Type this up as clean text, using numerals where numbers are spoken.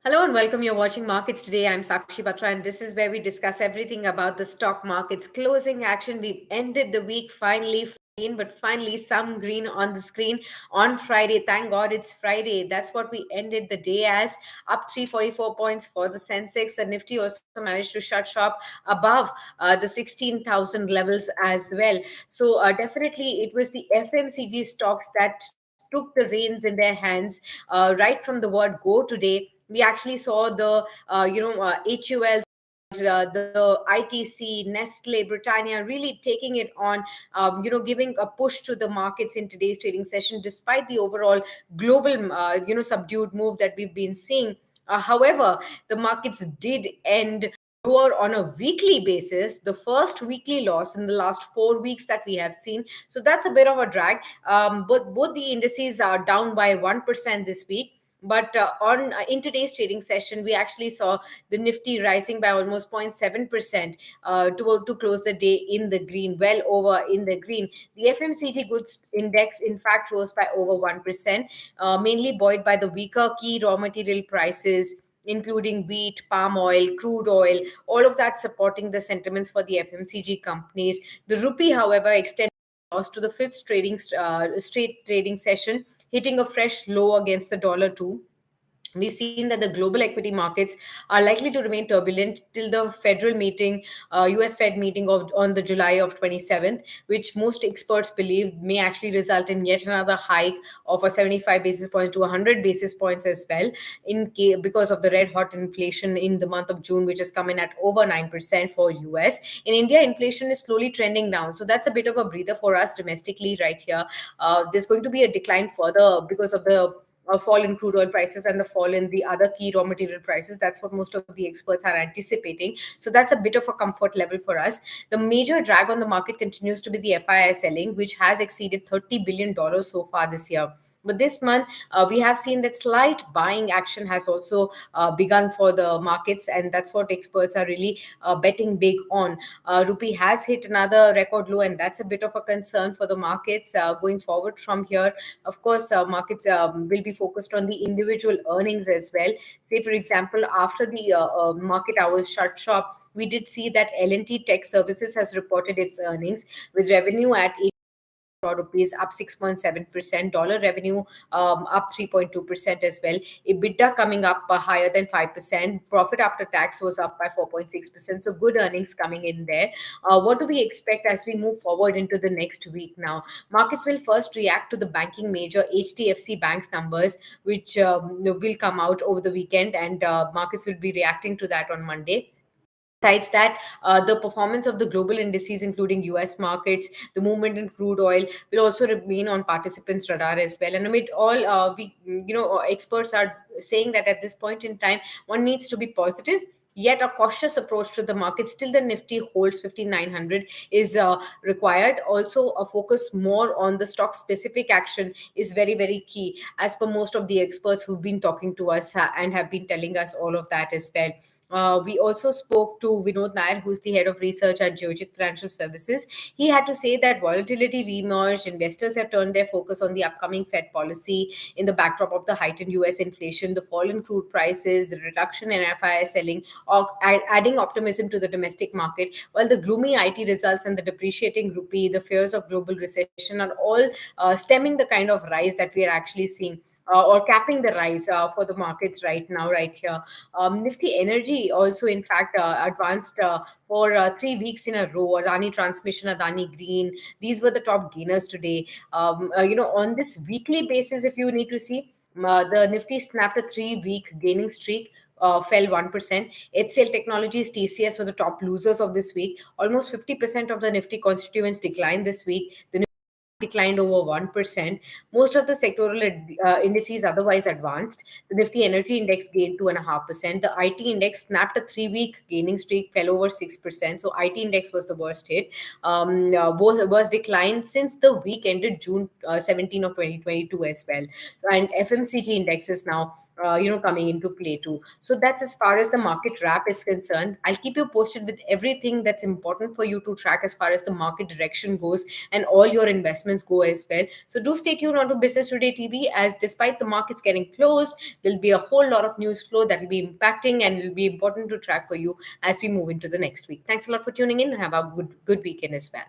Hello and welcome. You're watching Markets Today. I'm Sakshi Batra, and this is where we discuss everything about the stock markets closing action. We've ended the week finally, but finally some green on the screen on Friday. Thank God it's Friday. That's what we ended the day as, up 344 points for the Sensex. The Nifty also managed to shut shop above the 16,000 levels as well. So definitely it was the FMCG stocks that took the reins in their hands right from the word go today. We actually saw the HUL, the ITC, Nestle, Britannia really taking it on, giving a push to the markets in today's trading session, despite the overall global, subdued move that we've been seeing. However, the markets did end lower on a weekly basis, the first weekly loss in the last 4 weeks that we have seen. So that's a bit of a drag. But both the indices are down by 1% this week. But on in today's trading session, we actually saw the Nifty rising by almost 0.7% to close the day in the green, well over in the green. The FMCG goods index, in fact, rose by over 1%, mainly buoyed by the weaker key raw material prices, including wheat, palm oil, crude oil, all of that supporting the sentiments for the FMCG companies. The rupee, however, extended loss to the fifth straight trading session, hitting a fresh low against the dollar too. We've seen that the global equity markets are likely to remain turbulent till the federal meeting, US Fed meeting on the July of 27th, which most experts believe may actually result in yet another hike of a 75 basis points to 100 basis points as well, because of the red hot inflation in the month of June, which has come in at over 9% for US. In India, inflation is slowly trending down. So that's a bit of a breather for us domestically right here. There's going to be a decline further because of the fall in crude oil prices and the fall in the other key raw material prices. That's what most of the experts are anticipating. So that's a bit of a comfort level for us. The major drag on the market continues to be the FII selling, which has exceeded $30 billion so far this year. But this month, we have seen that slight buying action has also begun for the markets, and that's what experts are really betting big on. Rupee has hit another record low, and that's a bit of a concern for the markets going forward from here. Of course, markets will be focused on the individual earnings as well. Say, for example, after the market hours shut shop, we did see that L&T Tech Services has reported its earnings with revenue at crore rupees, up 6.7%, dollar revenue up 3.2% as well, EBITDA coming up higher than 5%, profit after tax was up by 4.6%. So good earnings coming in there. What do we expect as we move forward into the next week now? Markets will first react to the banking major HDFC Bank's numbers, which will come out over the weekend, and markets will be reacting to that on Monday. Besides that, the performance of the global indices, including US markets, the movement in crude oil, will also remain on participants' radar as well. And amid all, experts are saying that at this point in time, one needs to be positive. Yet a cautious approach to the market. Still, the Nifty holds 5,900 is required. Also, a focus more on the stock specific action is very, very key, as per most of the experts who've been talking to us and have been telling us all of that as well. We also spoke to Vinod Nair, who's the head of research at Geojit Financial Services. He had to say that volatility reemerged. Investors have turned their focus on the upcoming Fed policy in the backdrop of the heightened US inflation, the fall in crude prices, the reduction in FII selling, or adding optimism to the domestic market. While the gloomy IT results and the depreciating rupee, the fears of global recession are all stemming the kind of rise that we are actually seeing. Or capping the rise for the markets right now, right here. Nifty Energy also, in fact, advanced for 3 weeks in a row. Adani Transmission, Adani Green, these were the top gainers today. On this weekly basis, if you need to see, the Nifty snapped a 3 week gaining streak. Fell 1%. HCL Technologies, TCS were the top losers of this week. Almost 50% of the Nifty constituents declined this week. The declined over 1%. Most of the sectoral indices otherwise advanced. The Nifty Energy Index gained 2.5%. The IT Index snapped a 3 week gaining streak, fell over 6%. So IT Index was the worst hit. Was declined since the week ended June 17 of 2022 as well. And FMCG indexes now coming into play too. So that's as far as the market wrap is concerned. I'll keep you posted with everything that's important for you to track as far as the market direction goes and all your investments go as well. So do stay tuned on to Business Today TV, as despite the markets getting closed, there'll be a whole lot of news flow that will be impacting and will be important to track for you as we move into the next week. Thanks a lot for tuning in, and have a good weekend as well.